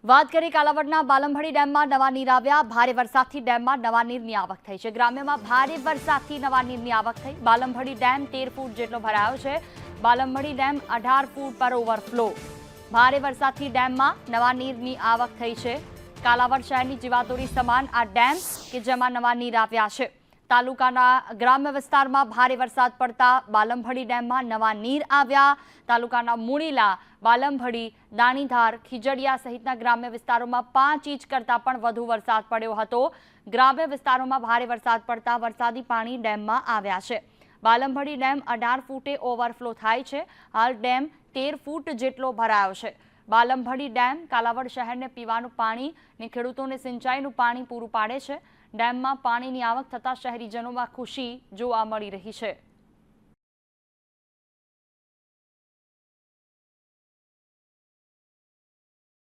વાત કરીએ કાલાવડના બાલમભડી ડેમમાં નવા નીર આવ્યા। ભારે વરસાદથી ડેમમાં નવા નીરની આવક થઈ છે। ગ્રામ્યમાં ભારે વરસાદથી નવા નીરની આવક થઈ। બાલમભડી ડેમ 13 ફૂટ જેટલો ભરાયો છે। બાલમભડી ડેમ 18 ફૂટ પર ઓવરફ્લો। ભારે વરસાદથી ડેમમાં નવા નીરની આવક થઈ છે। કાલાવડ શહેરની જીવાદોરી સમાન આ ડેમ કે જેમાં નવા નીર આવ્યા છે। તાલુકાના ગ્રામ્ય વિસ્તારમાં ભારે વરસાદ પડતા બાલમભડી ડેમમાં નવા નીર આવ્યા। તાલુકાના મુણીલા, બાલમભડી, દાણીધાર, ખીજડીયા સહિતના ગ્રામ્ય વિસ્તારોમાં 5 ઇંચ કરતાં પણ વધુ વરસાદ પડ્યો હતો। ગ્રામ્ય વિસ્તારોમાં ભારે વરસાદ પડતા વરસાદી પાણી ડેમમાં આવ્યા છે। બાલમભડી ડેમ 18 ફૂટે ઓવરફ્લો થાય છે। હાલ ડેમ 13 ફૂટ જેટલો ભરાયો છે। બાલમભડી ડેમ કાલાવડ શહેરને પીવાનું પાણી અને ખેડૂતોને સિંચાઈનું પાણી પૂરું પાડે છે। ડેમમાં પાણીની આવક થતાં શહેરીજનોમાં ખુશી જોવા મળી રહી છે।